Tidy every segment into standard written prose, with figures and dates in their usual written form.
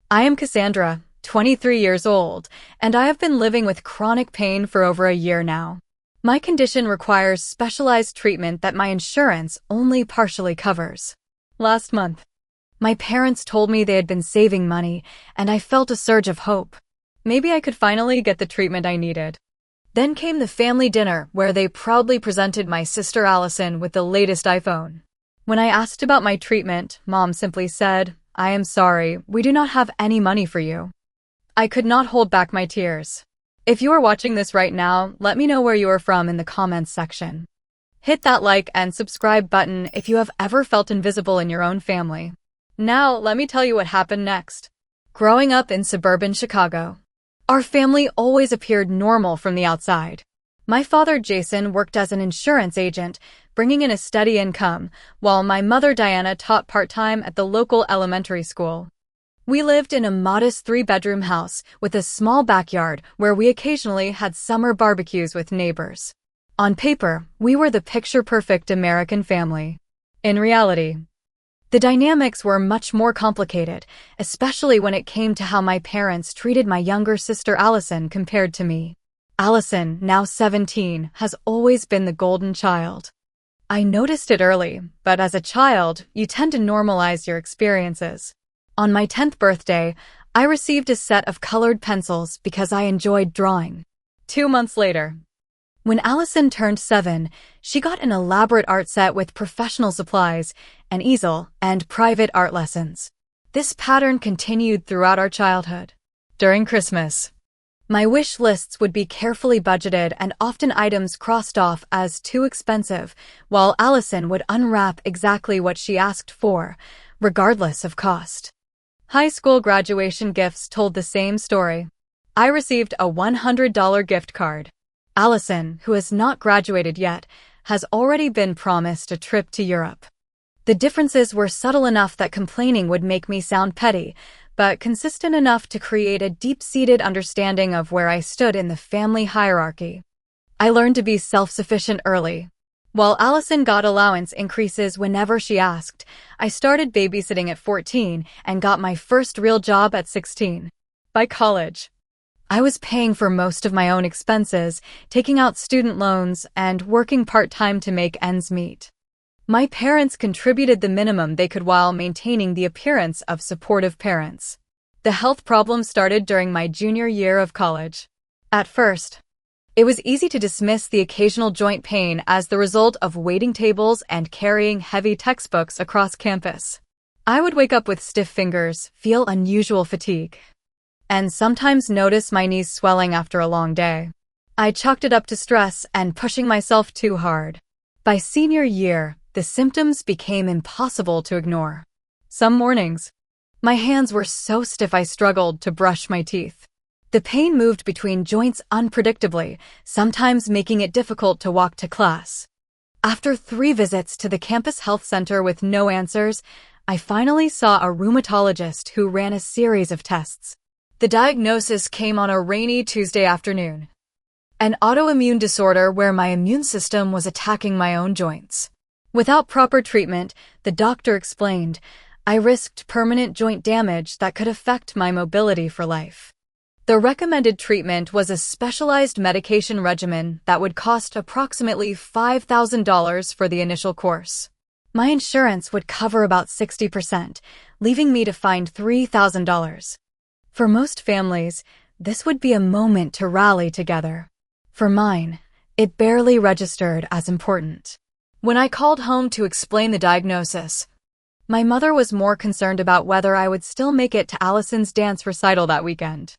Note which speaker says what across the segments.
Speaker 1: I am Cassandra, 23 years old, and I have been living with chronic pain for over a year now. My condition requires specialized treatment that my insurance only partially covers. Last month, my parents told me they had been saving money, and I felt a surge of hope. Maybe I could finally get the treatment I needed. Then came the family dinner where they proudly presented my sister Allison with the latest iPhone. When I asked about my treatment, Mom simply said, "I am sorry, we do not have any money for you." I could not hold back my tears. If you are watching this right now, let me know where you are from in the comments section. Hit that like and subscribe button if you have ever felt invisible in your own family. Now, let me tell you what happened next. Growing up in suburban Chicago, our family always appeared normal from the outside. My father, Jason, worked as an insurance agent, bringing in a steady income, while my mother, Diana, taught part-time at the local elementary school. We lived in a modest 3-bedroom house with a small backyard where we occasionally had summer barbecues with neighbors. On paper, we were the picture-perfect American family. In reality, the dynamics were much more complicated, especially when it came to how my parents treated my younger sister Allison compared to me. Allison, now 17, has always been the golden child. I noticed it early, but as a child, you tend to normalize your experiences. On my 10th birthday, I received a set of colored pencils because I enjoyed drawing. 2 months later, when Allison turned 7, she got an elaborate art set with professional supplies, an easel, and private art lessons. This pattern continued throughout our childhood. During Christmas, my wish lists would be carefully budgeted and often items crossed off as too expensive, while Allison would unwrap exactly what she asked for, regardless of cost. High school graduation gifts told the same story. I received a $100 gift card. Allison, who has not graduated yet, has already been promised a trip to Europe. The differences were subtle enough that complaining would make me sound petty, but consistent enough to create a deep-seated understanding of where I stood in the family hierarchy. I learned to be self-sufficient early. While Allison got allowance increases whenever she asked, I started babysitting at 14 and got my first real job at 16. By college, I was paying for most of my own expenses, taking out student loans, and working part-time to make ends meet. My parents contributed the minimum they could while maintaining the appearance of supportive parents. The health problem started during my junior year of college. At first, it was easy to dismiss the occasional joint pain as the result of waiting tables and carrying heavy textbooks across campus. I would wake up with stiff fingers, feel unusual fatigue, and sometimes notice my knees swelling after a long day. I chalked it up to stress and pushing myself too hard. By senior year, the symptoms became impossible to ignore. Some mornings, my hands were so stiff I struggled to brush my teeth. The pain moved between joints unpredictably, sometimes making it difficult to walk to class. After 3 visits to the campus health center with no answers, I finally saw a rheumatologist who ran a series of tests. The diagnosis came on a rainy Tuesday afternoon: an autoimmune disorder where my immune system was attacking my own joints. Without proper treatment, the doctor explained, I risked permanent joint damage that could affect my mobility for life. The recommended treatment was a specialized medication regimen that would cost approximately $5,000 for the initial course. My insurance would cover about 60%, leaving me to find $3,000. For most families, this would be a moment to rally together. For mine, it barely registered as important. When I called home to explain the diagnosis, my mother was more concerned about whether I would still make it to Allison's dance recital that weekend.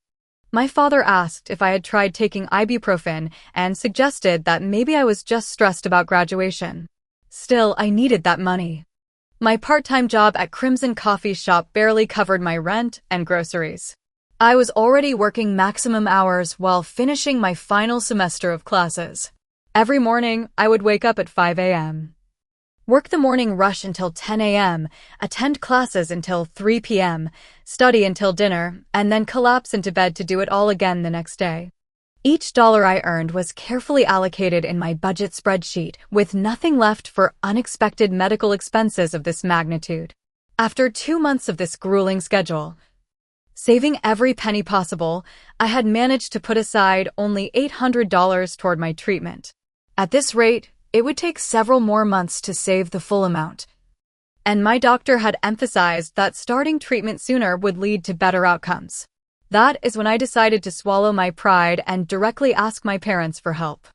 Speaker 1: My father asked if I had tried taking ibuprofen and suggested that maybe I was just stressed about graduation. Still, I needed that money. My part-time job at Crimson Coffee Shop barely covered my rent and groceries. I was already working maximum hours while finishing my final semester of classes. Every morning, I would wake up at 5 a.m., work the morning rush until 10 a.m., attend classes until 3 p.m., study until dinner, and then collapse into bed to do it all again the next day. Each dollar I earned was carefully allocated in my budget spreadsheet, with nothing left for unexpected medical expenses of this magnitude. After 2 months of this grueling schedule, Saving every penny possible, I had managed to put aside only $800 toward my treatment. At this rate, it would take several more months to save the full amount. And my doctor had emphasized that starting treatment sooner would lead to better outcomes. That is when I decided to swallow my pride and directly ask my parents for help.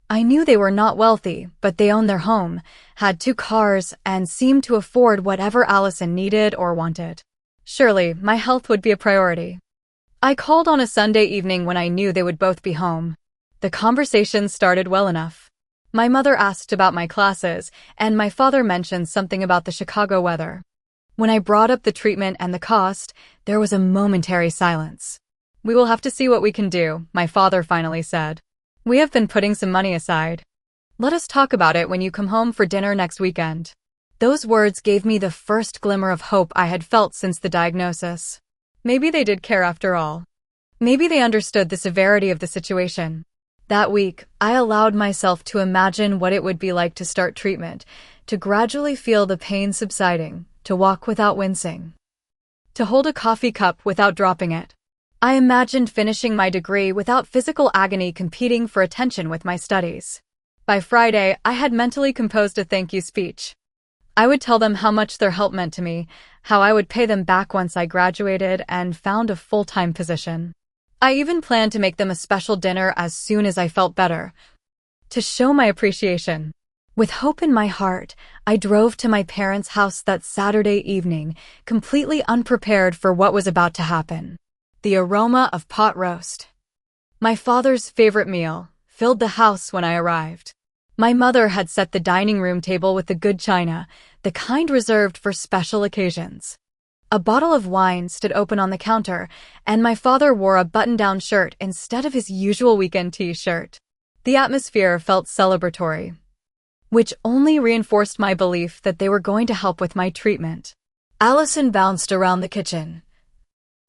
Speaker 1: I knew they were not wealthy, but they owned their home, had 2 cars, and seemed to afford whatever Allison needed or wanted. Surely, my health would be a priority. I called on a Sunday evening when I knew they would both be home. The conversation started well enough. My mother asked about my classes, and my father mentioned something about the Chicago weather. When I brought up the treatment and the cost, there was a momentary silence. "We will have to see what we can do," my father finally said. "We have been putting some money aside. Let us talk about it when you come home for dinner next weekend." Those words gave me the first glimmer of hope I had felt since the diagnosis. Maybe they did care after all. Maybe they understood the severity of the situation. That week, I allowed myself to imagine what it would be like to start treatment, to gradually feel the pain subsiding, to walk without wincing, to hold a coffee cup without dropping it. I imagined finishing my degree without physical agony competing for attention with my studies. By Friday, I had mentally composed a thank you speech. I would tell them how much their help meant to me, how I would pay them back once I graduated and found a full-time position. I even planned to make them a special dinner as soon as I felt better, to show my appreciation. With hope in my heart, I drove to my parents' house that Saturday evening, completely unprepared for what was about to happen. The aroma of pot roast, my father's favorite meal, filled the house when I arrived. My mother had set the dining room table with the good china, the kind reserved for special occasions. A bottle of wine stood open on the counter, and my father wore a button-down shirt instead of his usual weekend t-shirt. The atmosphere felt celebratory, which only reinforced my belief that they were going to help with my treatment. Allison bounced around the kitchen,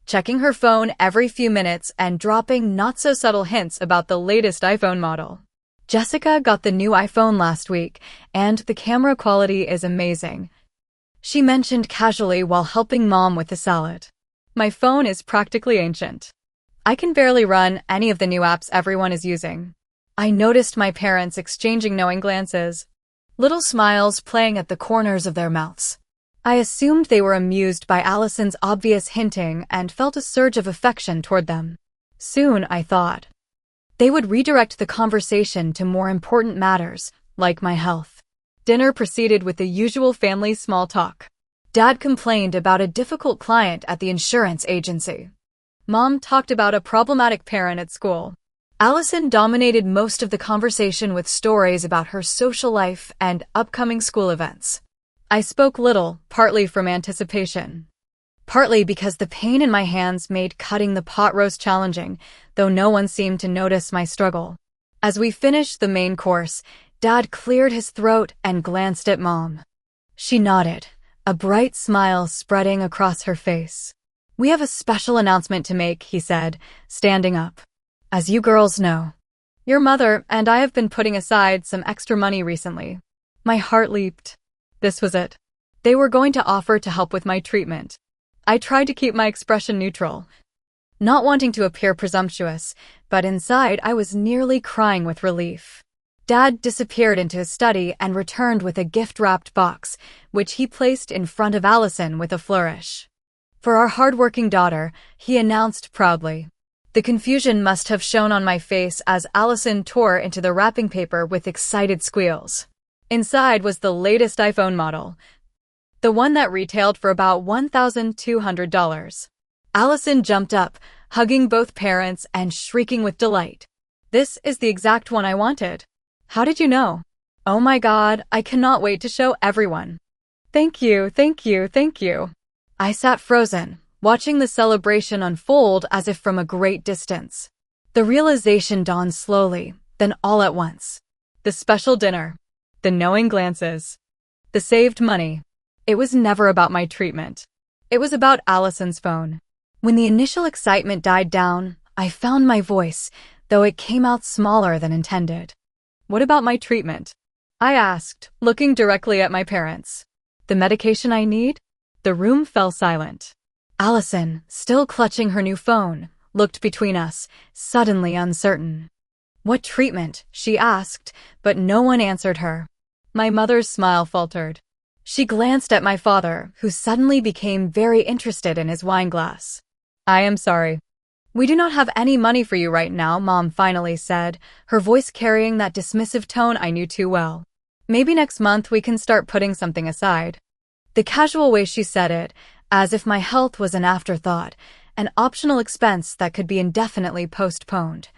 Speaker 1: checking her phone every few minutes and dropping not-so-subtle hints about the latest iPhone model. "Jessica got the new iPhone last week, and the camera quality is amazing," she mentioned casually while helping Mom with the salad. "My phone is practically ancient. I can barely run any of the new apps everyone is using." I noticed my parents exchanging knowing glances, little smiles playing at the corners of their mouths. I assumed they were amused by Allison's obvious hinting and felt a surge of affection toward them. Soon, I thought, they would redirect the conversation to more important matters, like my health. Dinner proceeded with the usual family small talk. Dad complained about a difficult client at the insurance agency. Mom talked about a problematic parent at school. Allison dominated most of the conversation with stories about her social life and upcoming school events. I spoke little, partly from anticipation, partly because the pain in my hands made cutting the pot roast challenging, though no one seemed to notice my struggle. As we finished the main course, Dad cleared his throat and glanced at Mom. She nodded, a bright smile spreading across her face. "We have a special announcement to make," he said, standing up. "As you girls know, your mother and I have been putting aside some extra money recently." My heart leaped. This was it. They were going to offer to help with my treatment. I tried to keep my expression neutral, not wanting to appear presumptuous, but inside I was nearly crying with relief. Dad disappeared into his study and returned with a gift-wrapped box, which he placed in front of Allison with a flourish. "For our hard-working daughter," he announced proudly. The confusion must have shown on my face as Allison tore into the wrapping paper with excited squeals. Inside was the latest iPhone model, the one that retailed for about $1,200. Allison jumped up, hugging both parents and shrieking with delight. "This is the exact one I wanted. How did you know? Oh my God, I cannot wait to show everyone." "Thank you, thank you, thank you." I sat frozen, watching the celebration unfold as if from a great distance. The realization dawned slowly, then all at once. The special dinner, the knowing glances, the saved money. It was never about my treatment. It was about Allison's phone. When the initial excitement died down, I found my voice, though it came out smaller than intended. "What about my treatment?" I asked, looking directly at my parents. "The medication I need?" The room fell silent. Allison, still clutching her new phone, looked between us, suddenly uncertain. "What treatment?" she asked, but no one answered her. My mother's smile faltered. She glanced at my father, who suddenly became very interested in his wineglass. "I am sorry. We do not have any money for you right now," Mom finally said, her voice carrying that dismissive tone I knew too well. "Maybe next month we can start putting something aside." The casual way she said it, as if my health was an afterthought, an optional expense that could be indefinitely postponed,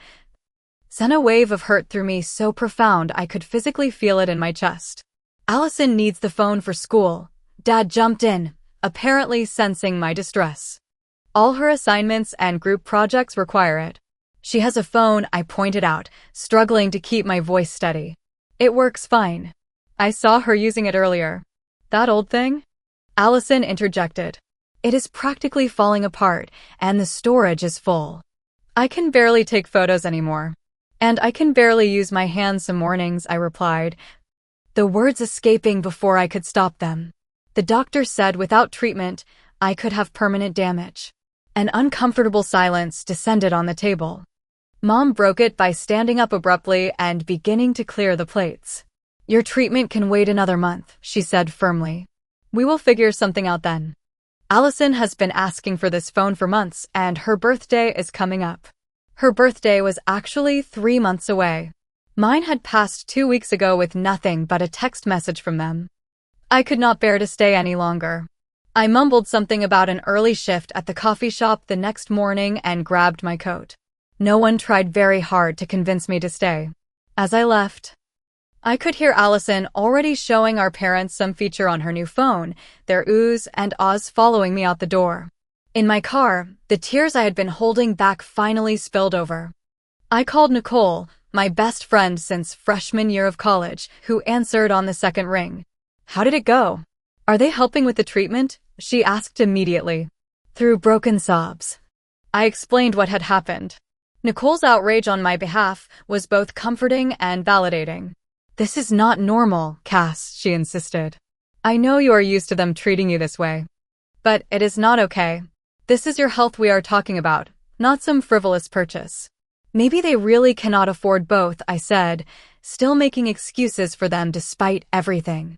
Speaker 1: sent a wave of hurt through me so profound I could physically feel it in my chest. "Allison needs the phone for school." Dad jumped in, apparently sensing my distress. "All her assignments and group projects require it." "She has a phone," I pointed out, struggling to keep my voice steady. "It works fine. I saw her using it earlier." "That old thing?" Allison interjected. "It is practically falling apart, and the storage is full. I can barely take photos anymore. And I can barely use my hands some mornings," I replied, the words escaping before I could stop them. "The doctor said without treatment, I could have permanent damage." An uncomfortable silence descended on the table. Mom broke it by standing up abruptly and beginning to clear the plates. "Your treatment can wait another month," she said firmly. "We will figure something out then. Allison has been asking for this phone for months, and her birthday is coming up." Her birthday was actually 3 months away. Mine had passed 2 weeks ago with nothing but a text message from them. I could not bear to stay any longer. I mumbled something about an early shift at the coffee shop the next morning and grabbed my coat. No one tried very hard to convince me to stay. As I left, I could hear Allison already showing our parents some feature on her new phone, their oohs and ahs following me out the door. In my car, the tears I had been holding back finally spilled over. I called Nicole, my best friend since freshman year of college, who answered on the second ring. "How did it go? Are they helping with the treatment?" she asked immediately. Through broken sobs, I explained what had happened. Nicole's outrage on my behalf was both comforting and validating. "This is not normal, Cass," she insisted. "I know you are used to them treating you this way. But it is not okay. This is your health we are talking about, not some frivolous purchase." "Maybe they really cannot afford both," I said, still making excuses for them despite everything.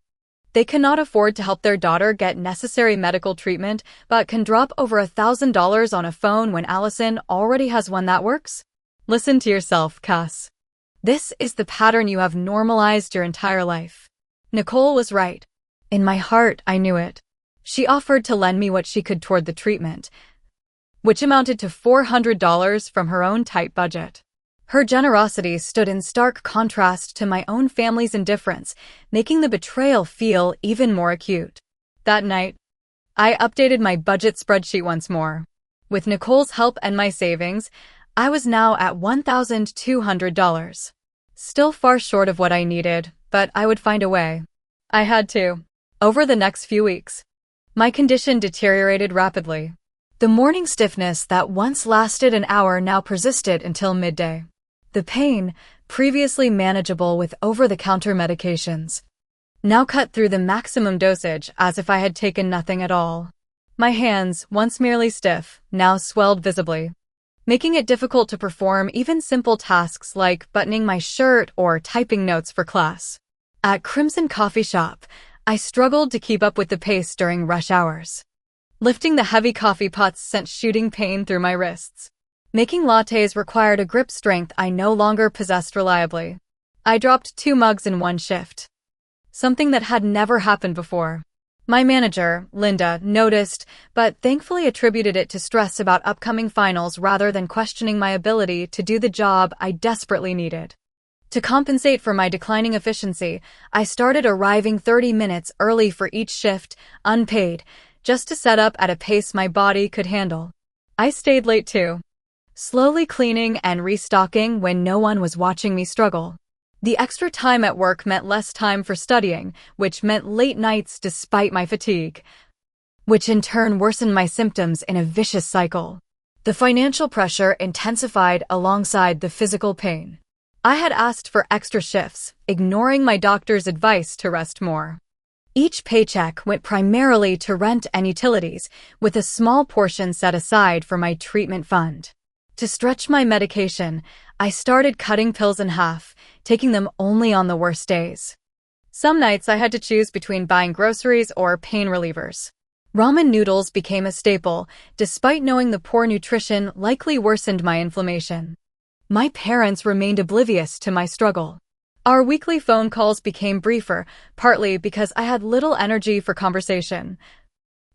Speaker 1: "They cannot afford to help their daughter get necessary medical treatment, but can drop over $1,000 on a phone when Allison already has one that works? Listen to yourself, Cass. This is the pattern you have normalized your entire life." Nicole was right. In my heart, I knew it. She offered to lend me what she could toward the treatment, which amounted to $400 from her own tight budget. Her generosity stood in stark contrast to my own family's indifference, making the betrayal feel even more acute. That night, I updated my budget spreadsheet once more. With Nicole's help and my savings, I was now at $1,200. Still far short of what I needed, but I would find a way. I had to. Over the next few weeks, my condition deteriorated rapidly. The morning stiffness that once lasted an hour now persisted until midday. The pain, previously manageable with over-the-counter medications, now cut through the maximum dosage as if I had taken nothing at all. My hands, once merely stiff, now swelled visibly, making it difficult to perform even simple tasks like buttoning my shirt or typing notes for class. At Crimson Coffee Shop, I struggled to keep up with the pace during rush hours. Lifting the heavy coffee pots sent shooting pain through my wrists. Making lattes required a grip strength I no longer possessed reliably. I dropped 2 mugs in one shift, something that had never happened before. My manager, Linda, noticed, but thankfully attributed it to stress about upcoming finals rather than questioning my ability to do the job I desperately needed. To compensate for my declining efficiency, I started arriving 30 minutes early for each shift, unpaid, just to set up at a pace my body could handle. I stayed late too, slowly cleaning and restocking when no one was watching me struggle. The extra time at work meant less time for studying, which meant late nights despite my fatigue, which in turn worsened my symptoms in a vicious cycle. The financial pressure intensified alongside the physical pain. I had asked for extra shifts, ignoring my doctor's advice to rest more. Each paycheck went primarily to rent and utilities, with a small portion set aside for my treatment fund. To stretch my medication, I started cutting pills in half, taking them only on the worst days. Some nights I had to choose between buying groceries or pain relievers. Ramen noodles became a staple, despite knowing the poor nutrition likely worsened my inflammation. My parents remained oblivious to my struggle. Our weekly phone calls became briefer, partly because I had little energy for conversation,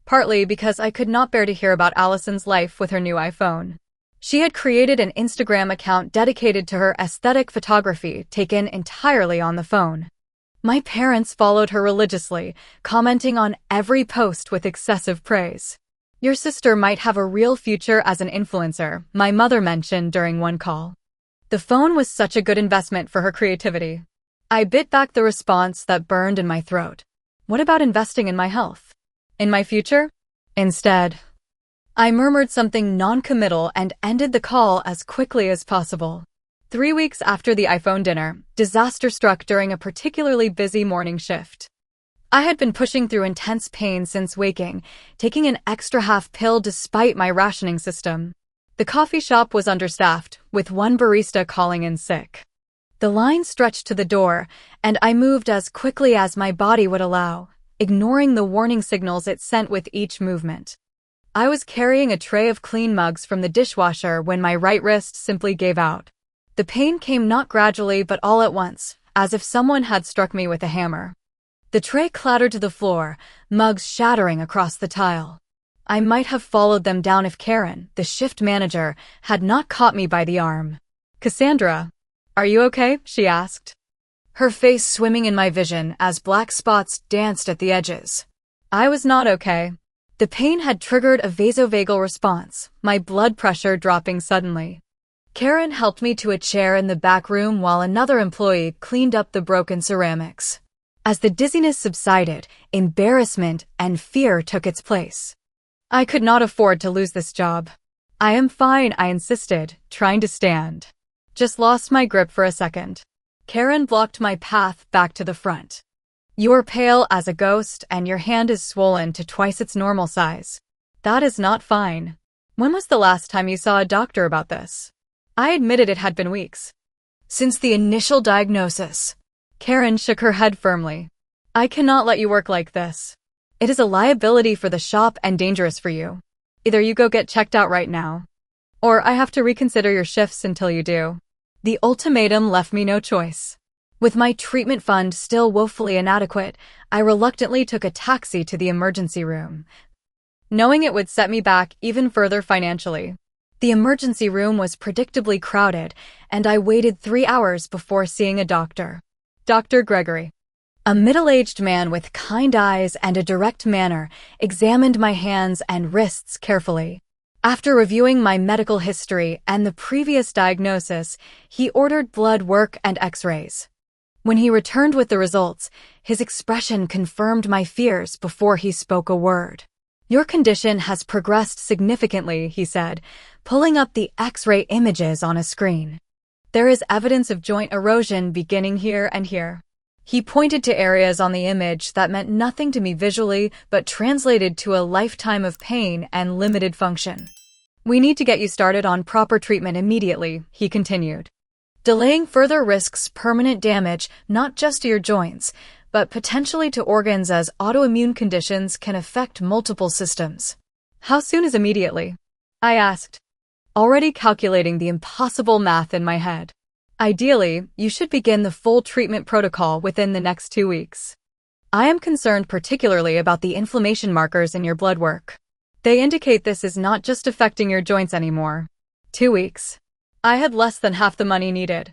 Speaker 1: partly because I could not bear to hear about Allison's life with her new iPhone. She had created an Instagram account dedicated to her aesthetic photography taken entirely on the phone. My parents followed her religiously, commenting on every post with excessive praise. "Your sister might have a real future as an influencer," my mother mentioned during one call. The phone was such a good investment for her creativity. I bit back the response that burned in my throat. What about investing in my health? In my future? Instead, I murmured something non-committal and ended the call as quickly as possible. 3 weeks after the iPhone dinner, disaster struck during a particularly busy morning shift. I had been pushing through intense pain since waking, taking an extra half pill despite my rationing system. The coffee shop was understaffed, with one barista calling in sick. The line stretched to the door, and I moved as quickly as my body would allow, ignoring the warning signals it sent with each movement. I was carrying a tray of clean mugs from the dishwasher when my right wrist simply gave out. The pain came not gradually but all at once, as if someone had struck me with a hammer. The tray clattered to the floor, mugs shattering across the tile. I might have followed them down if Karen, the shift manager, had not caught me by the arm. "Cassandra, are you okay?" she asked, her face swimming in my vision as black spots danced at the edges. I was not okay. The pain had triggered a vasovagal response, my blood pressure dropping suddenly. Karen helped me to a chair in the back room while another employee cleaned up the broken ceramics. As the dizziness subsided, embarrassment and fear took its place. I could not afford to lose this job. "I am fine," I insisted, trying to stand. "Just lost my grip for a second." Karen blocked my path back to the front. "You're pale as a ghost and your hand is swollen to twice its normal size. That is not fine. When was the last time you saw a doctor about this?" I admitted it had been weeks. "Since the initial diagnosis." Karen shook her head firmly. "I cannot let you work like this. It is a liability for the shop and dangerous for you. Either you go get checked out right now, or I have to reconsider your shifts until you do." The ultimatum left me no choice. With my treatment fund still woefully inadequate, I reluctantly took a taxi to the emergency room, knowing it would set me back even further financially. The emergency room was predictably crowded, and I waited 3 hours before seeing a doctor. Dr. Gregory, a middle-aged man with kind eyes and a direct manner, examined my hands and wrists carefully. After reviewing my medical history and the previous diagnosis, he ordered blood work and x-rays. When he returned with the results, his expression confirmed my fears before he spoke a word. "Your condition has progressed significantly," he said, pulling up the x-ray images on a screen. "There is evidence of joint erosion beginning here and here." He pointed to areas on the image that meant nothing to me visually but translated to a lifetime of pain and limited function. "We need to get you started on proper treatment immediately," he continued. "Delaying further risks permanent damage not just to your joints, but potentially to organs, as autoimmune conditions can affect multiple systems." "How soon is immediately?" I asked, already calculating the impossible math in my head. "Ideally, you should begin the full treatment protocol within the next 2 weeks. I am concerned particularly about the inflammation markers in your blood work. They indicate this is not just affecting your joints anymore." 2 weeks. I had less than half the money needed.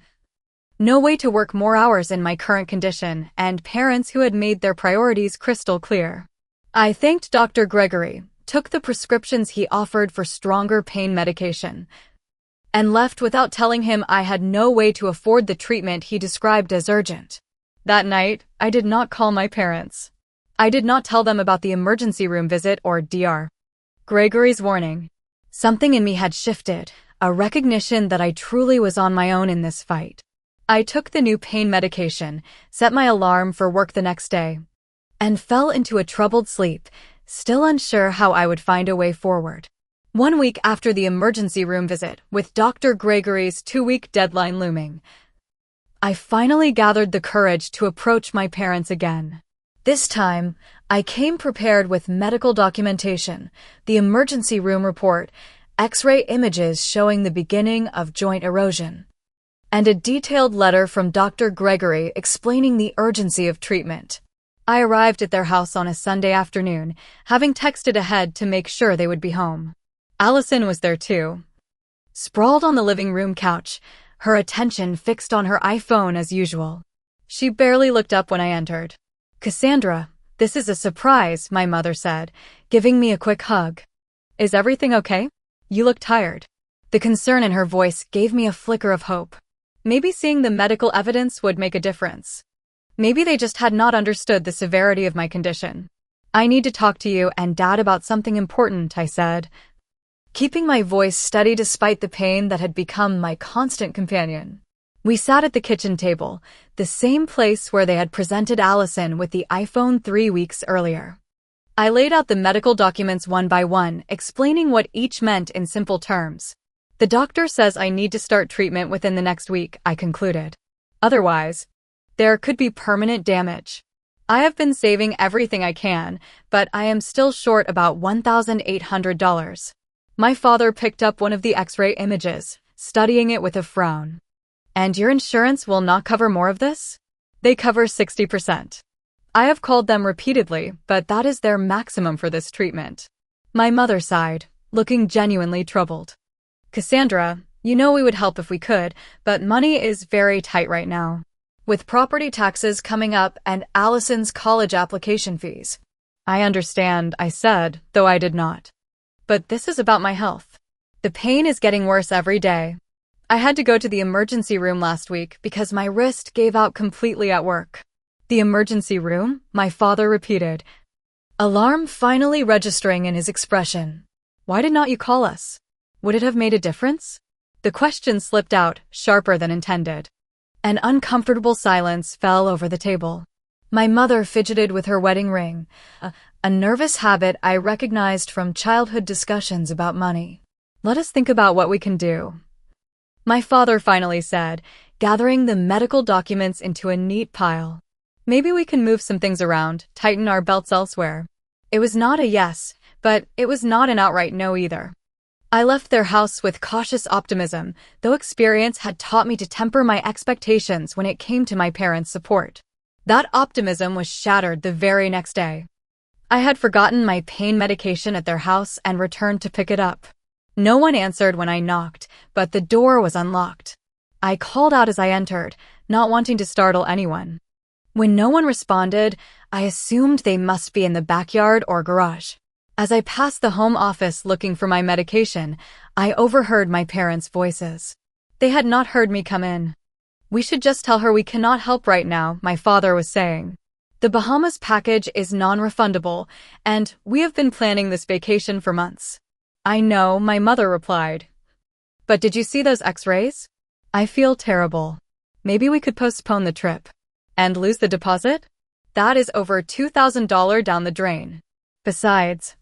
Speaker 1: No way to work more hours in my current condition, and parents who had made their priorities crystal clear. I thanked Dr. Gregory, took the prescriptions he offered for stronger pain medication, and left without telling him I had no way to afford the treatment he described as urgent. That night, I did not call my parents. I did not tell them about the emergency room visit or Dr. Gregory's warning. Something in me had shifted, a recognition that I truly was on my own in this fight. I took the new pain medication, set my alarm for work the next day, and fell into a troubled sleep, still unsure how I would find a way forward. 1 week after the emergency room visit, with Dr. Gregory's 2-week deadline looming, I finally gathered the courage to approach my parents again. This time, I came prepared with medical documentation, the emergency room report, X-ray images showing the beginning of joint erosion, and a detailed letter from Dr. Gregory explaining the urgency of treatment. I arrived at their house on a Sunday afternoon, having texted ahead to make sure they would be home. Allison was there too, sprawled on the living room couch, her attention fixed on her iPhone as usual. She barely looked up when I entered. "Cassandra, this is a surprise," my mother said, giving me a quick hug. "Is everything okay? You look tired." The concern in her voice gave me a flicker of hope. Maybe seeing the medical evidence would make a difference. Maybe they just had not understood the severity of my condition. "I need to talk to you and Dad about something important," I said, keeping my voice steady despite the pain that had become my constant companion. We sat at the kitchen table, the same place where they had presented Allison with the iPhone 3 weeks earlier. I laid out the medical documents one by one, explaining what each meant in simple terms. "The doctor says I need to start treatment within the next week," I concluded. "Otherwise, there could be permanent damage. I have been saving everything I can, but I am still short about $1,800. My father picked up one of the X-ray images, studying it with a frown. "And your insurance will not cover more of this? They cover 60%. I have called them repeatedly, but that is their maximum for this treatment." My mother sighed, looking genuinely troubled. "Cassandra, you know we would help if we could, but money is very tight right now. With property taxes coming up and Allison's college application fees." "I understand," I said, though I did not. "But this is about my health. The pain is getting worse every day. I had to go to the emergency room last week because my wrist gave out completely at work." "The emergency room?" my father repeated, alarm finally registering in his expression. "Why did not you call us? Would it have made a difference?" The question slipped out, sharper than intended. An uncomfortable silence fell over the table. My mother fidgeted with her wedding ring, a nervous habit I recognized from childhood discussions about money. "Let us think about what we can do," my father finally said, gathering the medical documents into a neat pile. "Maybe we can move some things around, tighten our belts elsewhere." It was not a yes, but it was not an outright no either. I left their house with cautious optimism, though experience had taught me to temper my expectations when it came to my parents' support. That optimism was shattered the very next day. I had forgotten my pain medication at their house and returned to pick it up. No one answered when I knocked, but the door was unlocked. I called out as I entered, not wanting to startle anyone. When no one responded, I assumed they must be in the backyard or garage. As I passed the home office looking for my medication, I overheard my parents' voices. They had not heard me come in. "We should just tell her we cannot help right now," my father was saying. "The Bahamas package is non-refundable, and we have been planning this vacation for months." "I know," my mother replied. "But did you see those X-rays? I feel terrible. Maybe we could postpone the trip." "And lose the deposit? That is over $2,000 down the drain. Besides,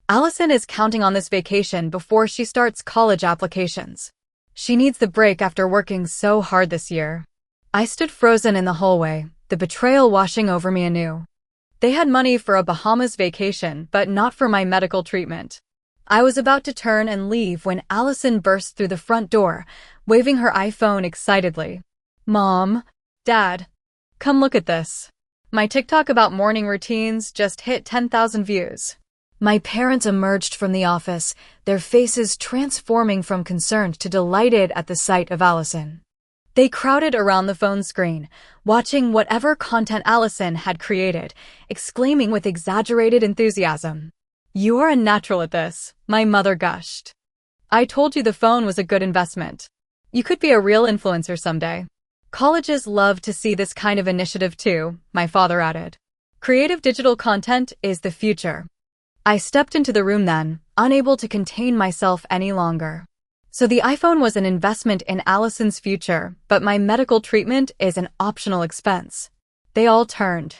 Speaker 1: Allison is counting on this vacation before she starts college applications. She needs the break after working so hard this year." I stood frozen in the hallway, the betrayal washing over me anew. They had money for a Bahamas vacation, but not for my medical treatment. I was about to turn and leave when Allison burst through the front door, waving her iPhone excitedly. "Mom, Dad, come look at this. My TikTok about morning routines just hit 10,000 views." My parents emerged from the office, their faces transforming from concerned to delighted at the sight of Allison. They crowded around the phone screen, watching whatever content Allison had created, exclaiming with exaggerated enthusiasm. "You are a natural at this," my mother gushed. "I told you the phone was a good investment. You could be a real influencer someday." "Colleges love to see this kind of initiative too," my father added. "Creative digital content is the future." I stepped into the room then, unable to contain myself any longer. So the iPhone was an investment in Allison's future, but my medical treatment is an optional expense. They all turned.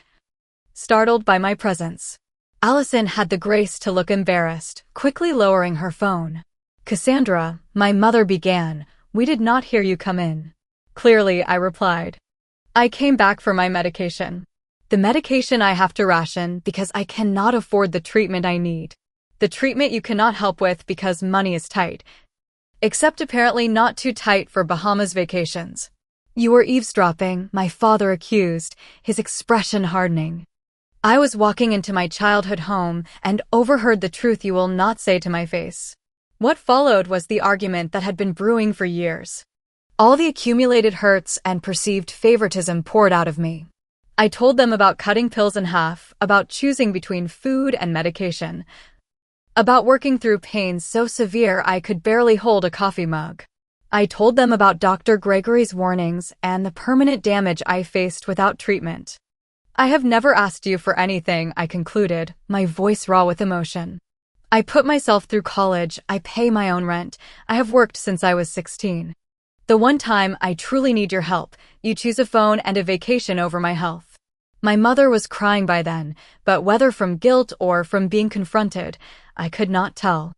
Speaker 1: startled by my presence. Allison had the grace to look embarrassed, quickly lowering her phone. "Cassandra," my mother began, "we did not hear you come in." "Clearly," I replied. "I came back for my medication. The medication I have to ration because I cannot afford the treatment I need. The treatment you cannot help with because money is tight. Except apparently not too tight for Bahamas vacations." "You were eavesdropping," my father accused, his expression hardening. "I was walking into my childhood home and overheard the truth you will not say to my face." What followed was the argument that had been brewing for years. All the accumulated hurts and perceived favoritism poured out of me. I told them about cutting pills in half, about choosing between food and medication, about working through pain so severe I could barely hold a coffee mug. I told them about Dr. Gregory's warnings and the permanent damage I faced without treatment. "I have never asked you for anything," I concluded, my voice raw with emotion. "I put myself through college, I pay my own rent, I have worked since I was 16. The one time I truly need your help, you choose a phone and a vacation over my health." My mother was crying by then, but whether from guilt or from being confronted, I could not tell.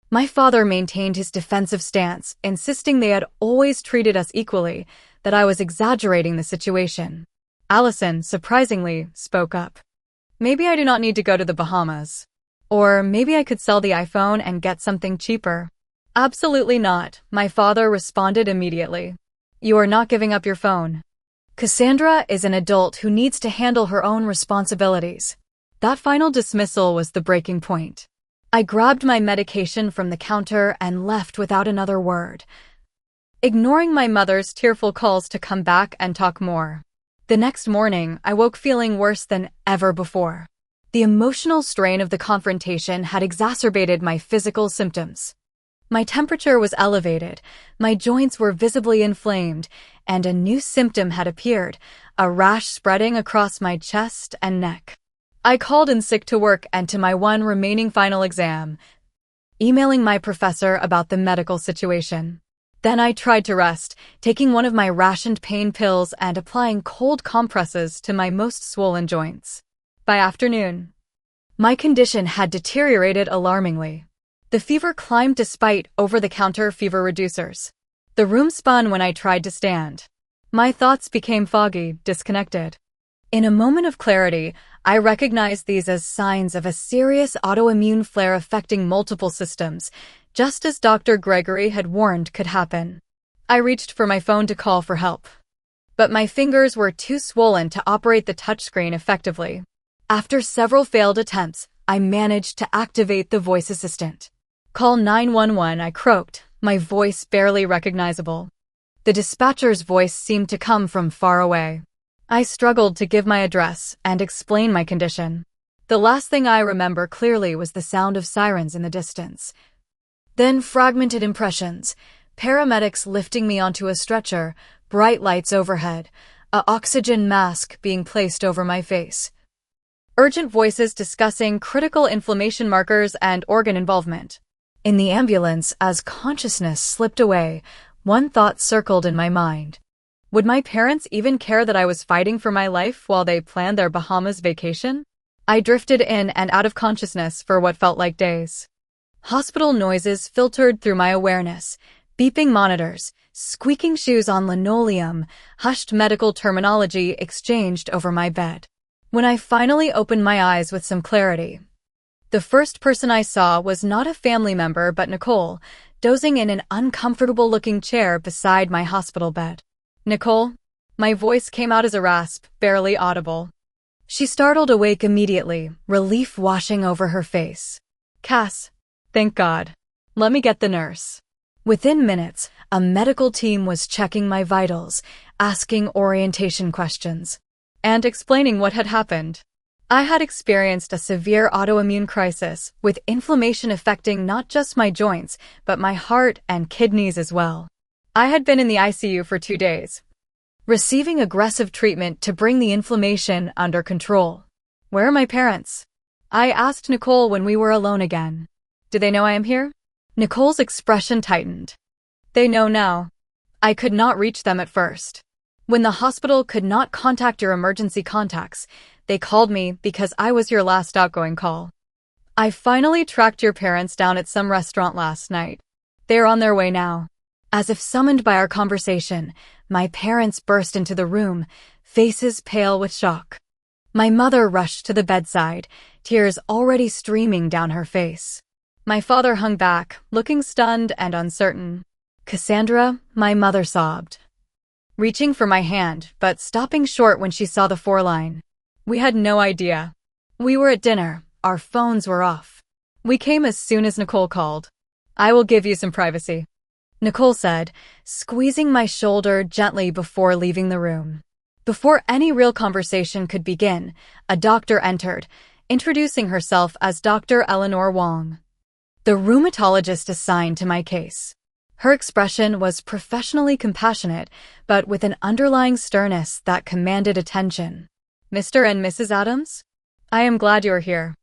Speaker 1: My father maintained his defensive stance, insisting they had always treated us equally, that I was exaggerating the situation. Allison, surprisingly, spoke up. "Maybe I do not need to go to the Bahamas. Or maybe I could sell the iPhone and get something cheaper." "Absolutely not," my father responded immediately. "You are not giving up your phone. Cassandra is an adult who needs to handle her own responsibilities." That final dismissal was the breaking point. I grabbed my medication from the counter and left without another word, ignoring my mother's tearful calls to come back and talk more. The next morning, I woke feeling worse than ever before. The emotional strain of the confrontation had exacerbated my physical symptoms. My temperature was elevated, my joints were visibly inflamed, and a new symptom had appeared, a rash spreading across my chest and neck. I called in sick to work and to my one remaining final exam, emailing my professor about the medical situation. Then I tried to rest, taking one of my rationed pain pills and applying cold compresses to my most swollen joints. By afternoon, my condition had deteriorated alarmingly. The fever climbed despite over-the-counter fever reducers. The room spun when I tried to stand. My thoughts became foggy, disconnected. In a moment of clarity, I recognized these as signs of a serious autoimmune flare affecting multiple systems, just as Dr. Gregory had warned could happen. I reached for my phone to call for help, but my fingers were too swollen to operate the touchscreen effectively. After several failed attempts, I managed to activate the voice assistant. "Call 911, I croaked, my voice barely recognizable. The dispatcher's voice seemed to come from far away. I struggled to give my address and explain my condition. The last thing I remember clearly was the sound of sirens in the distance. Then fragmented impressions, paramedics lifting me onto a stretcher, bright lights overhead, an oxygen mask being placed over my face. Urgent voices discussing critical inflammation markers and organ involvement. In the ambulance, as consciousness slipped away, one thought circled in my mind. Would my parents even care that I was fighting for my life while they planned their Bahamas vacation? I drifted in and out of consciousness for what felt like days. Hospital noises filtered through my awareness, beeping monitors, squeaking shoes on linoleum, hushed medical terminology exchanged over my bed. When I finally opened my eyes with some clarity, the first person I saw was not a family member but Nicole, dozing in an uncomfortable-looking chair beside my hospital bed. "Nicole?" My voice came out as a rasp, barely audible. She startled awake immediately, relief washing over her face. "Cass. Thank God. Let me get the nurse." Within minutes, a medical team was checking my vitals, asking orientation questions, and explaining what had happened. I had experienced a severe autoimmune crisis, with inflammation affecting not just my joints, but my heart and kidneys as well. I had been in the ICU for 2 days, receiving aggressive treatment to bring the inflammation under control. "Where are my parents?" I asked Nicole when we were alone again. "Do they know I am here?" Nicole's expression tightened. "They know now. I could not reach them at first. When the hospital could not contact your emergency contacts, They called me because I was your last outgoing call. I finally tracked your parents down at some restaurant last night. They're on their way now." As if summoned by our conversation, my parents burst into the room, faces pale with shock. My mother rushed to the bedside, tears already streaming down her face. My father hung back, looking stunned and uncertain. "Cassandra," my mother sobbed, reaching for my hand, but stopping short when she saw the foreline. "We had no idea. We were at dinner. Our phones were off. We came as soon as Nicole called." "I will give you some privacy," Nicole said, squeezing my shoulder gently before leaving the room. Before any real conversation could begin, a doctor entered, introducing herself as Dr. Eleanor Wong, the rheumatologist assigned to my case. Her expression was professionally compassionate, but with an underlying sternness that commanded attention. "Mr. and Mrs. Adams? I am glad you're here.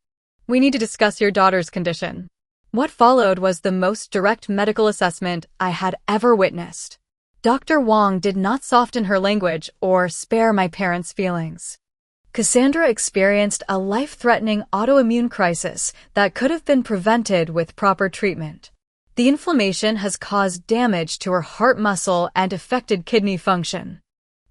Speaker 1: We need to discuss your daughter's condition." What followed was the most direct medical assessment I had ever witnessed. Dr. Wong did not soften her language or spare my parents' feelings. Cassandra experienced a life-threatening autoimmune crisis that could have been prevented with proper treatment. The inflammation has caused damage to her heart muscle and affected kidney function.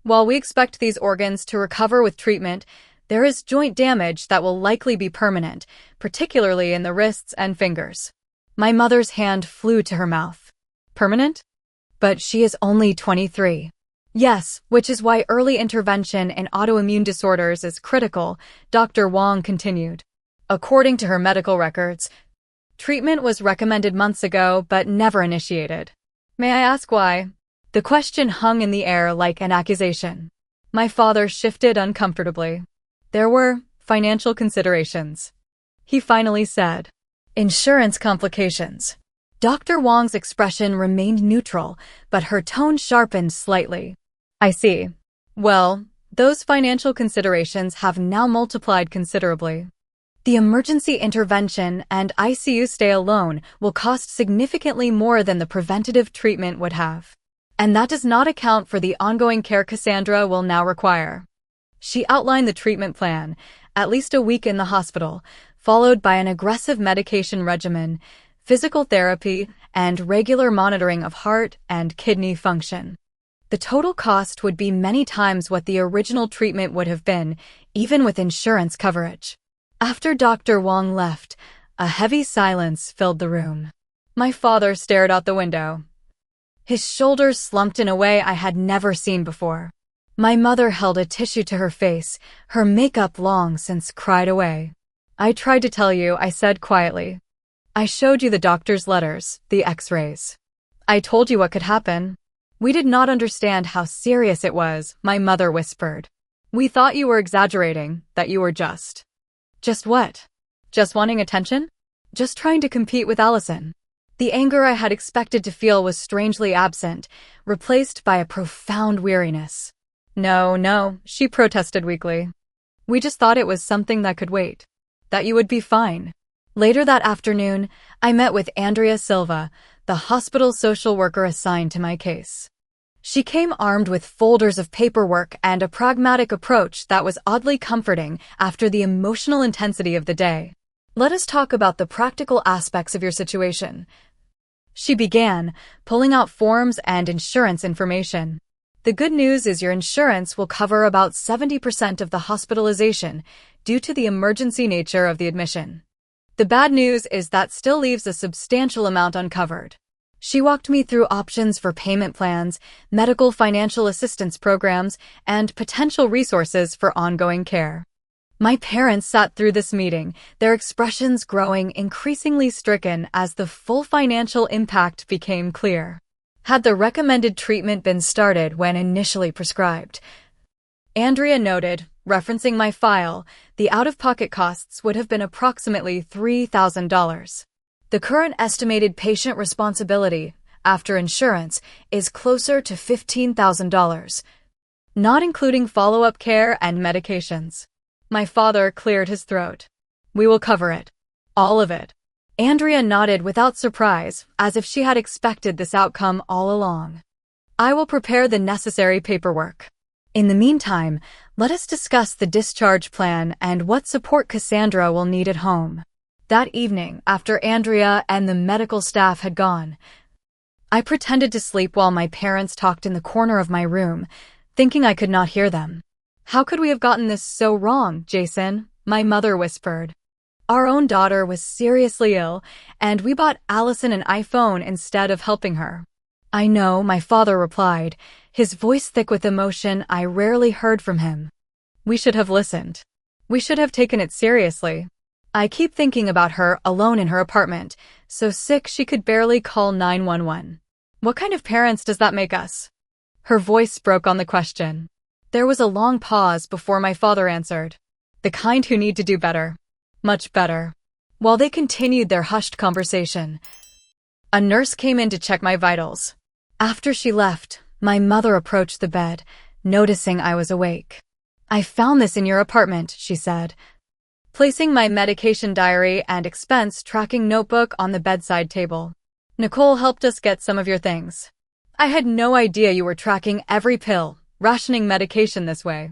Speaker 1: While we expect these organs to recover with treatment, there is joint damage that will likely be permanent, particularly in the wrists and fingers. My mother's hand flew to her mouth. "Permanent? But she is only 23. "Yes, which is why early intervention in autoimmune disorders is critical," Dr. Wong continued. "According to her medical records, treatment was recommended months ago but never initiated." "May I ask why?" The question hung in the air like an accusation. My father shifted uncomfortably. "There were financial considerations," he finally said. "Insurance complications." Dr. Wong's expression remained neutral, but her tone sharpened slightly. "I see. Well, those financial considerations have now multiplied considerably. The emergency intervention and ICU stay alone will cost significantly more than the preventative treatment would have. And that does not account for the ongoing care Cassandra will now require." She outlined the treatment plan, at least a week in the hospital, followed by an aggressive medication regimen, physical therapy, and regular monitoring of heart and kidney function. The total cost would be many times what the original treatment would have been, even with insurance coverage. After Dr. Wong left, a heavy silence filled the room. My father stared out the window. His shoulders slumped in a way I had never seen before. My mother held a tissue to her face, her makeup long since cried away. "I tried to tell you," I said quietly. "I showed you the doctor's letters, the x-rays. I told you what could happen." "We did not understand how serious it was," my mother whispered. "We thought you were exaggerating, that you were just..." "Just what? Just wanting attention? Just trying to compete with Allison." The anger I had expected to feel was strangely absent, replaced by a profound weariness. No, she protested weakly. "We just thought it was something that could wait. That you would be fine." Later that afternoon, I met with Andrea Silva, the hospital social worker assigned to my case. She came armed with folders of paperwork and a pragmatic approach that was oddly comforting after the emotional intensity of the day. "Let us talk about the practical aspects of your situation," she began, pulling out forms and insurance information. "The good news is your insurance will cover about 70% of the hospitalization due to the emergency nature of the admission. The bad news is that still leaves a substantial amount uncovered." She walked me through options for payment plans, medical financial assistance programs, and potential resources for ongoing care. My parents sat through this meeting, their expressions growing increasingly stricken as the full financial impact became clear. Had the recommended treatment been started when initially prescribed? Andrea noted, referencing my file, the out-of-pocket costs would have been approximately $3,000. The current estimated patient responsibility, after insurance, is closer to $15,000, not including follow-up care and medications. My father cleared his throat. "We will cover it. All of it." Andrea nodded without surprise, as if she had expected this outcome all along. "I will prepare the necessary paperwork." In the meantime, let us discuss the discharge plan and what support Cassandra will need at home. That evening, after Andrea and the medical staff had gone, I pretended to sleep while my parents talked in the corner of my room, thinking I could not hear them. "How could we have gotten this so wrong, Jason?" my mother whispered. "Our own daughter was seriously ill, and we bought Allison an iPhone instead of helping her." "I know," my father replied, his voice thick with emotion I rarely heard from him. "We should have listened. We should have taken it seriously. I keep thinking about her alone in her apartment, so sick she could barely call 911. What kind of parents does that make us?" Her voice broke on the question. There was a long pause before my father answered. "The kind who need to do better. Much better." While they continued their hushed conversation, a nurse came in to check my vitals. After she left, my mother approached the bed, noticing I was awake. "I found this in your apartment," she said, placing my medication diary and expense tracking notebook on the bedside table. "Nicole helped us get some of your things. I had no idea you were tracking every pill, rationing medication this way."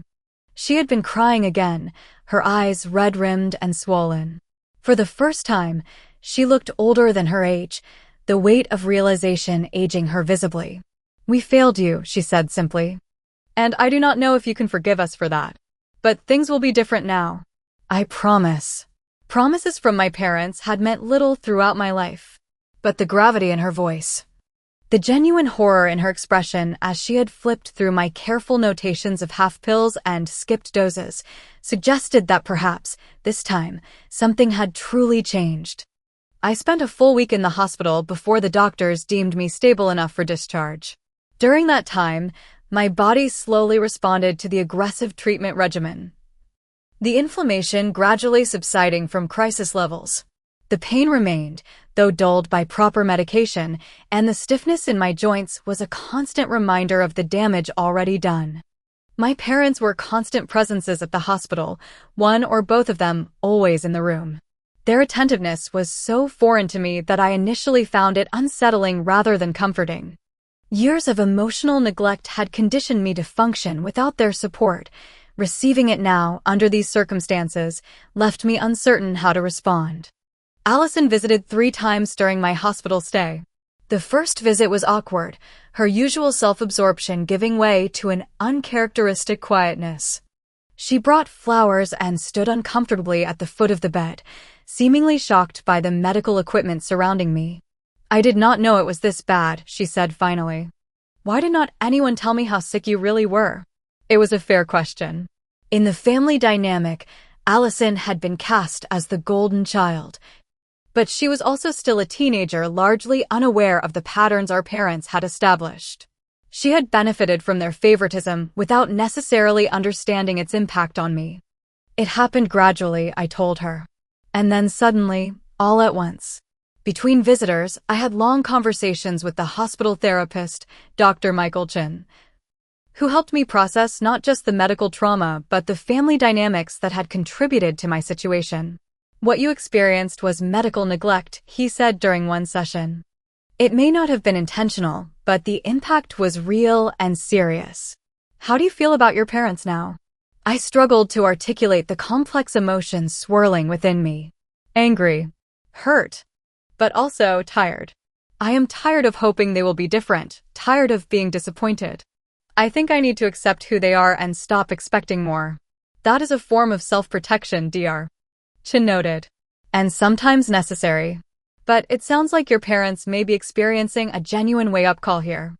Speaker 1: She had been crying again, her eyes red-rimmed and swollen. For the first time, she looked older than her age, the weight of realization aging her visibly. "We failed you," she said simply. "And I do not know if you can forgive us for that. But things will be different now. I promise." Promises from my parents had meant little throughout my life. But the gravity in her voice, the genuine horror in her expression as she had flipped through my careful notations of half pills and skipped doses, suggested that perhaps, this time, something had truly changed. I spent a full week in the hospital before the doctors deemed me stable enough for discharge. During that time, my body slowly responded to the aggressive treatment regimen, the inflammation gradually subsiding from crisis levels. The pain remained, though dulled by proper medication, and the stiffness in my joints was a constant reminder of the damage already done. My parents were constant presences at the hospital, one or both of them always in the room. Their attentiveness was so foreign to me that I initially found it unsettling rather than comforting. Years of emotional neglect had conditioned me to function without their support. Receiving it now, under these circumstances, left me uncertain how to respond. Allison visited 3 times during my hospital stay. The first visit was awkward, her usual self-absorption giving way to an uncharacteristic quietness. She brought flowers and stood uncomfortably at the foot of the bed, seemingly shocked by the medical equipment surrounding me. "I did not know it was this bad," she said finally. "Why did not anyone tell me how sick you really were?" It was a fair question. In the family dynamic, Allison had been cast as the golden child, but she was also still a teenager, largely unaware of the patterns our parents had established. She had benefited from their favoritism without necessarily understanding its impact on me. "It happened gradually," I told her. "And then suddenly, all at once." Between visitors, I had long conversations with the hospital therapist, Dr. Michael Chin, who helped me process not just the medical trauma but the family dynamics that had contributed to my situation. "What you experienced was medical neglect," he said during one session. "It may not have been intentional, but the impact was real and serious." "How do you feel about your parents now?" I struggled to articulate the complex emotions swirling within me. Angry, hurt, but also tired. I am tired of hoping they will be different, tired of being disappointed. I think I need to accept who they are and stop expecting more. That is a form of self-protection, Dr. Chin noted. And sometimes necessary. But it sounds like your parents may be experiencing a genuine wake-up call here.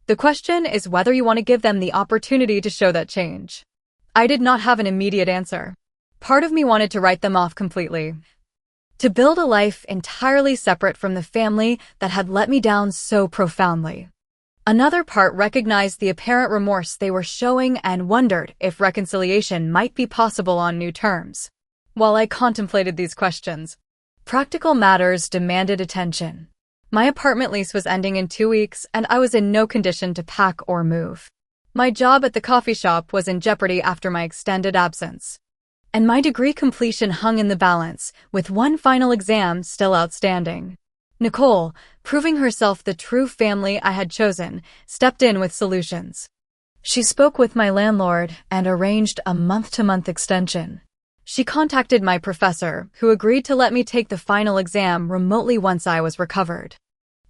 Speaker 1: The question is whether you want to give them the opportunity to show that change. I did not have an immediate answer. Part of me wanted to write them off completely, to build a life entirely separate from the family that had let me down so profoundly. Another part recognized the apparent remorse they were showing and wondered if reconciliation might be possible on new terms. While I contemplated these questions, practical matters demanded attention. My apartment lease was ending in 2 weeks, and I was in no condition to pack or move. My job at the coffee shop was in jeopardy after my extended absence. And my degree completion hung in the balance, with one final exam still outstanding. Nicole, proving herself the true family I had chosen, stepped in with solutions. She spoke with my landlord and arranged a month-to-month extension. She contacted my professor, who agreed to let me take the final exam remotely once I was recovered.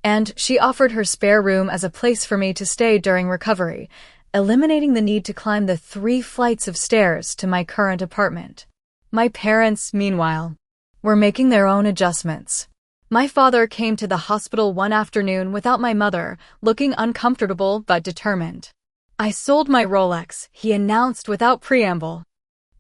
Speaker 1: And she offered her spare room as a place for me to stay during recovery, eliminating the need to climb the 3 flights of stairs to my current apartment. My parents, meanwhile, were making their own adjustments. My father came to the hospital one afternoon without my mother, looking uncomfortable but determined. "I sold my Rolex," he announced without preamble.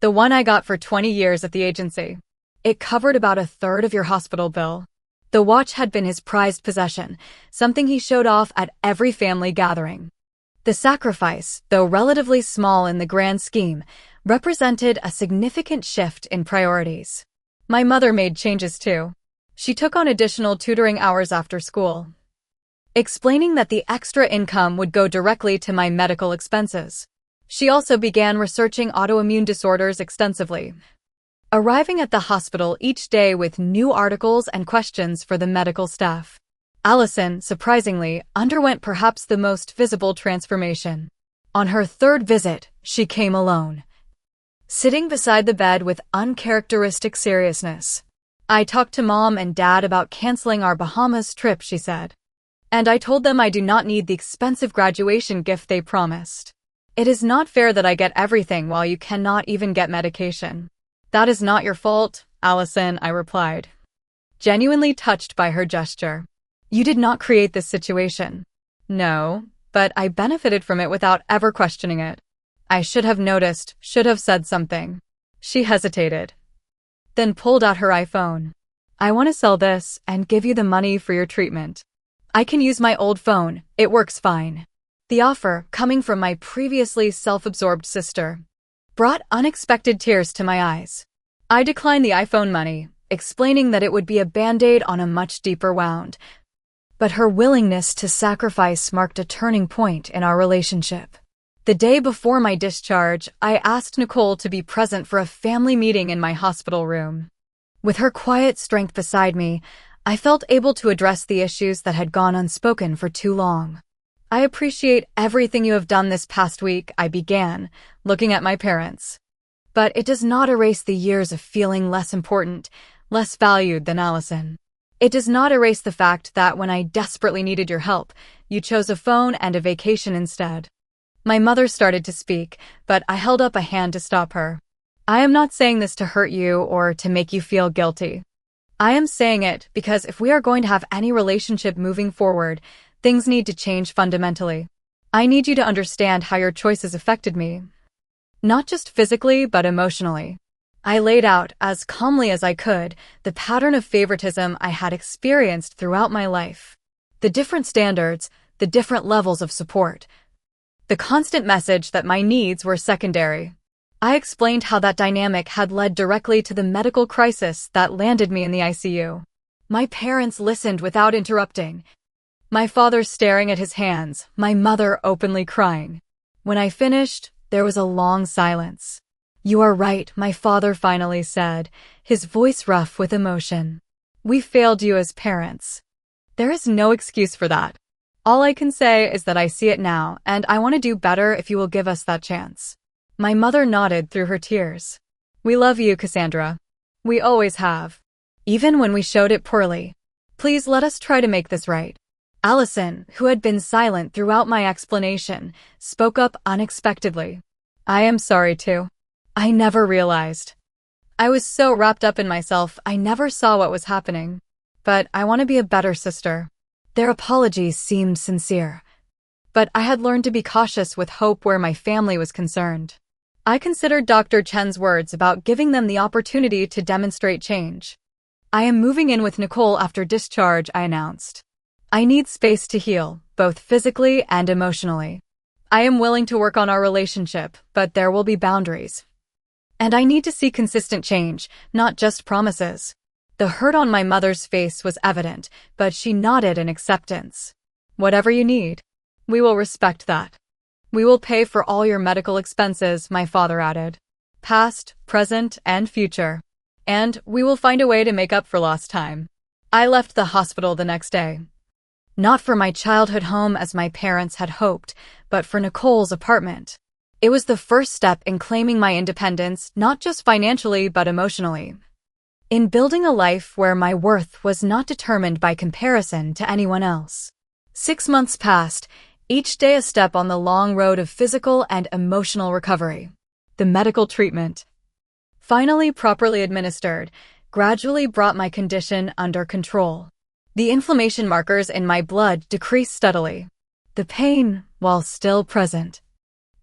Speaker 1: "The one I got for 20 years at the agency. It covered about a third of your hospital bill." The watch had been his prized possession, something he showed off at every family gathering. The sacrifice, though relatively small in the grand scheme, represented a significant shift in priorities. My mother made changes too. She took on additional tutoring hours after school, explaining that the extra income would go directly to my medical expenses. She also began researching autoimmune disorders extensively, arriving at the hospital each day with new articles and questions for the medical staff. Allison, surprisingly, underwent perhaps the most visible transformation. On her 3rd visit, she came alone, sitting beside the bed with uncharacteristic seriousness. "I talked to Mom and Dad about canceling our Bahamas trip," she said. "And I told them I do not need the expensive graduation gift they promised. It is not fair that I get everything while you cannot even get medication." "That is not your fault, Allison," I replied, genuinely touched by her gesture. "You did not create this situation." "No, but I benefited from it without ever questioning it. I should have noticed, should have said something." She hesitated, then pulled out her iPhone. "I want to sell this and give you the money for your treatment. I can use my old phone, it works fine." The offer, coming from my previously self-absorbed sister, brought unexpected tears to my eyes. I declined the iPhone money, explaining that it would be a band-aid on a much deeper wound. But her willingness to sacrifice marked a turning point in our relationship. The day before my discharge, I asked Nicole to be present for a family meeting in my hospital room. With her quiet strength beside me, I felt able to address the issues that had gone unspoken for too long. "I appreciate everything you have done this past week," I began, looking at my parents. "But it does not erase the years of feeling less important, less valued than Allison. It does not erase the fact that when I desperately needed your help, you chose a phone and a vacation instead." My mother started to speak, but I held up a hand to stop her. "I am not saying this to hurt you or to make you feel guilty. I am saying it because if we are going to have any relationship moving forward, things need to change fundamentally. I need you to understand how your choices affected me. Not just physically, but emotionally." I laid out, as calmly as I could, the pattern of favoritism I had experienced throughout my life. The different standards, the different levels of support. The constant message that my needs were secondary. I explained how that dynamic had led directly to the medical crisis that landed me in the ICU. My parents listened without interrupting. My father staring at his hands, my mother openly crying. When I finished, there was a long silence. "You are right," my father finally said, his voice rough with emotion. "We failed you as parents. There is no excuse for that. All I can say is that I see it now, and I want to do better if you will give us that chance." My mother nodded through her tears. "We love you, Cassandra. We always have. Even when we showed it poorly. Please let us try to make this right." Allison, who had been silent throughout my explanation, spoke up unexpectedly. "I am sorry too. I never realized. I was so wrapped up in myself, I never saw what was happening. But I want to be a better sister." Their apologies seemed sincere. But I had learned to be cautious with hope where my family was concerned. I considered Dr. Chen's words about giving them the opportunity to demonstrate change. "I am moving in with Nicole after discharge," I announced. "I need space to heal, both physically and emotionally. I am willing to work on our relationship, but there will be boundaries. And I need to see consistent change, not just promises." The hurt on my mother's face was evident, but she nodded in acceptance. "Whatever you need. We will respect that. We will pay for all your medical expenses," my father added. "Past, present, and future. And we will find a way to make up for lost time." I left the hospital the next day, Not for my childhood home as my parents had hoped, but for Nicole's apartment. It was the first step in claiming my independence, not just financially but emotionally. In building a life where my worth was not determined by comparison to anyone else. 6 months passed, each day a step on the long road of physical and emotional recovery. The medical treatment, finally properly administered, gradually brought my condition under control. The inflammation markers in my blood decreased steadily. The pain, while still present,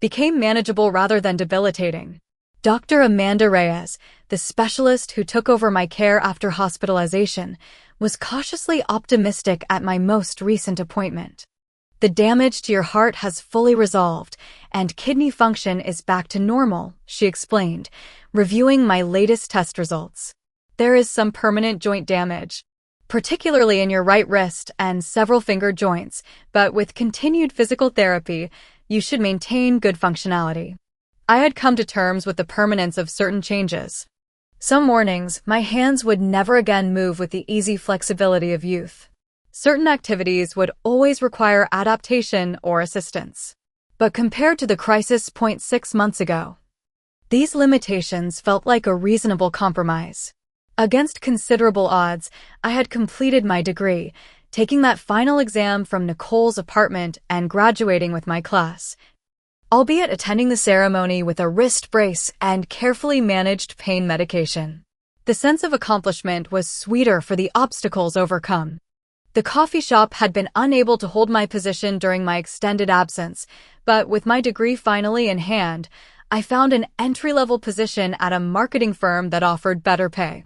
Speaker 1: became manageable rather than debilitating. Dr. Amanda Reyes, the specialist who took over my care after hospitalization, was cautiously optimistic at my most recent appointment. The damage to your heart has fully resolved, and kidney function is back to normal, she explained, reviewing my latest test results. There is some permanent joint damage, particularly in your right wrist and several finger joints, but with continued physical therapy, you should maintain good functionality. I had come to terms with the permanence of certain changes. Some mornings, my hands would never again move with the easy flexibility of youth. Certain activities would always require adaptation or assistance. But compared to the crisis point 6 months ago, these limitations felt like a reasonable compromise. Against considerable odds, I had completed my degree, taking that final exam from Nicole's apartment and graduating with my class, albeit attending the ceremony with a wrist brace and carefully managed pain medication. The sense of accomplishment was sweeter for the obstacles overcome. The coffee shop had been unable to hold my position during my extended absence, but with my degree finally in hand, I found an entry-level position at a marketing firm that offered better pay,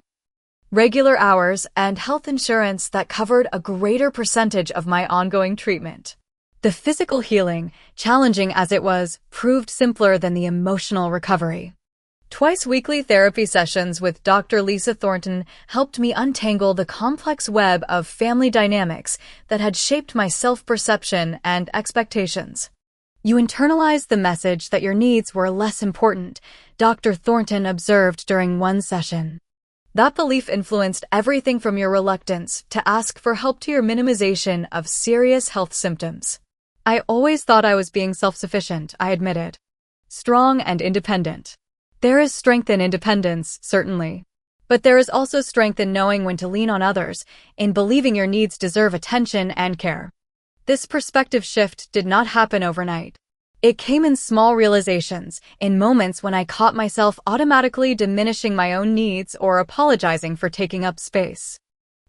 Speaker 1: regular hours, and health insurance that covered a greater percentage of my ongoing treatment. The physical healing, challenging as it was, proved simpler than the emotional recovery. Twice-weekly therapy sessions with Dr. Lisa Thornton helped me untangle the complex web of family dynamics that had shaped my self-perception and expectations. You internalized the message that your needs were less important, Dr. Thornton observed during one session. That belief influenced everything from your reluctance to ask for help to your minimization of serious health symptoms. I always thought I was being self-sufficient, I admitted. Strong and independent. There is strength in independence, certainly. But there is also strength in knowing when to lean on others, in believing your needs deserve attention and care. This perspective shift did not happen overnight. It came in small realizations, in moments when I caught myself automatically diminishing my own needs or apologizing for taking up space.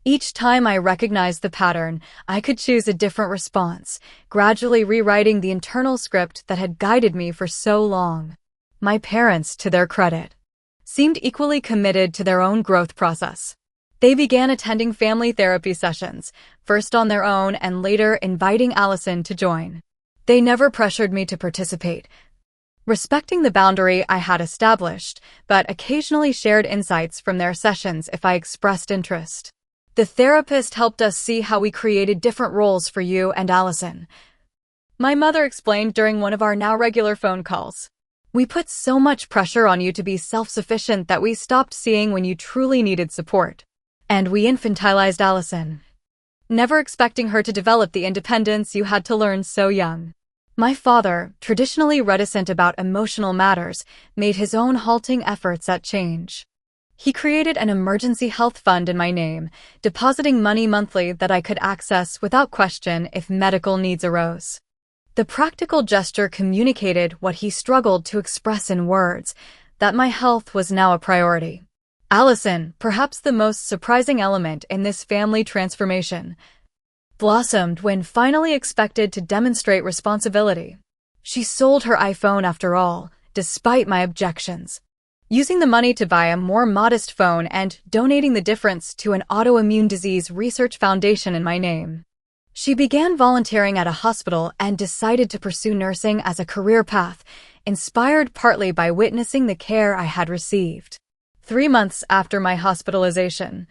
Speaker 1: Each time I recognized the pattern, I could choose a different response, gradually rewriting the internal script that had guided me for so long. My parents, to their credit, seemed equally committed to their own growth process. They began attending family therapy sessions, first on their own and later inviting Allison to join. They never pressured me to participate, respecting the boundary I had established, but occasionally shared insights from their sessions if I expressed interest. The therapist helped us see how we created different roles for you and Allison. My mother explained during one of our now regular phone calls. We put so much pressure on you to be self-sufficient that we stopped seeing when you truly needed support. And we infantilized Allison, never expecting her to develop the independence you had to learn so young. My father, traditionally reticent about emotional matters, made his own halting efforts at change. He created an emergency health fund in my name, depositing money monthly that I could access without question if medical needs arose. The practical gesture communicated what he struggled to express in words, that my health was now a priority. Allison, perhaps the most surprising element in this family transformation, blossomed when finally expected to demonstrate responsibility. She sold her iPhone after all, despite my objections, using the money to buy a more modest phone and donating the difference to an autoimmune disease research foundation in my name. She began volunteering at a hospital and decided to pursue nursing as a career path, inspired partly by witnessing the care I had received. 3 months after my hospitalization,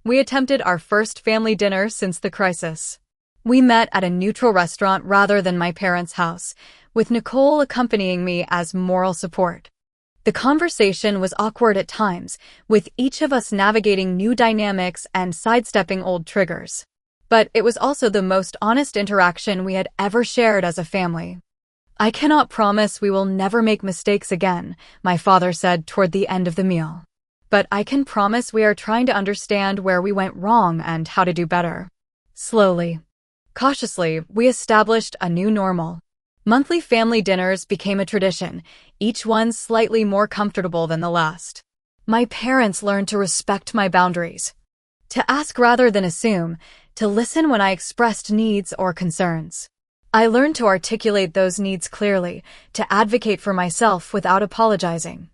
Speaker 1: we attempted our first family dinner since the crisis. We met at a neutral restaurant rather than my parents' house, with Nicole accompanying me as moral support. The conversation was awkward at times, with each of us navigating new dynamics and sidestepping old triggers. But it was also the most honest interaction we had ever shared as a family. "I cannot promise we will never make mistakes again," my father said toward the end of the meal. "But I can promise we are trying to understand where we went wrong and how to do better." Slowly, cautiously, we established a new normal. Monthly family dinners became a tradition, each one slightly more comfortable than the last. My parents learned to respect my boundaries, to ask rather than assume, to listen when I expressed needs or concerns. I learned to articulate those needs clearly, to advocate for myself without apologizing,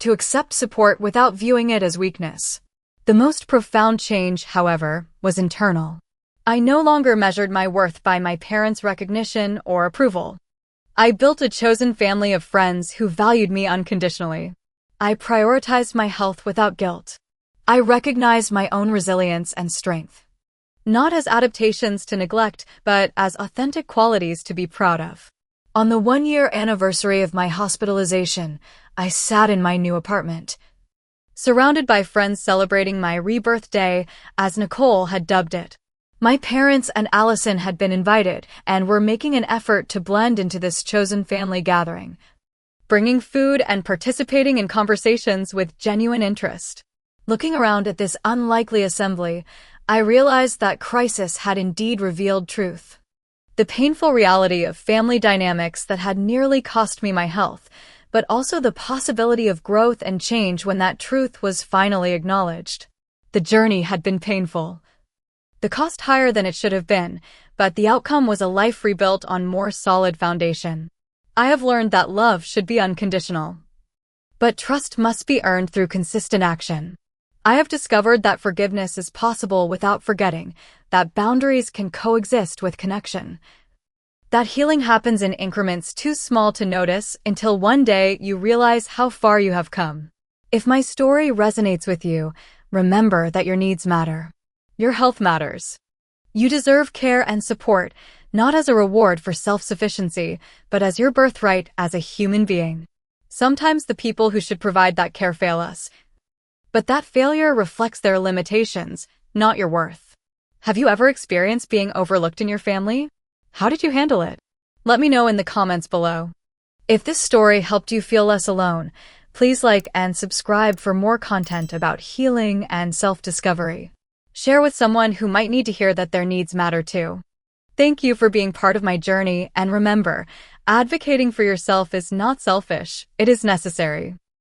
Speaker 1: to accept support without viewing it as weakness. The most profound change, however, was internal. I no longer measured my worth by my parents' recognition or approval. I built a chosen family of friends who valued me unconditionally. I prioritized my health without guilt. I recognized my own resilience and strength, not as adaptations to neglect, but as authentic qualities to be proud of. On the 1-year anniversary of my hospitalization, I sat in my new apartment, surrounded by friends celebrating my rebirth day, as Nicole had dubbed it. My parents and Allison had been invited and were making an effort to blend into this chosen family gathering, bringing food and participating in conversations with genuine interest. Looking around at this unlikely assembly, I realized that crisis had indeed revealed truth. The painful reality of family dynamics that had nearly cost me my health, but also the possibility of growth and change when that truth was finally acknowledged. The journey had been painful, the cost higher than it should have been, but the outcome was a life rebuilt on more solid foundation. I have learned that love should be unconditional, but trust must be earned through consistent action. I have discovered that forgiveness is possible without forgetting, that boundaries can coexist with connection, that healing happens in increments too small to notice until one day you realize how far you have come. If my story resonates with you, remember that your needs matter. Your health matters. You deserve care and support, not as a reward for self-sufficiency, but as your birthright as a human being. Sometimes the people who should provide that care fail us, but that failure reflects their limitations, not your worth. Have you ever experienced being overlooked in your family? How did you handle it? Let me know in the comments below. If this story helped you feel less alone, please like and subscribe for more content about healing and self-discovery. Share with someone who might need to hear that their needs matter too. Thank you for being part of my journey, and remember, advocating for yourself is not selfish, it is necessary.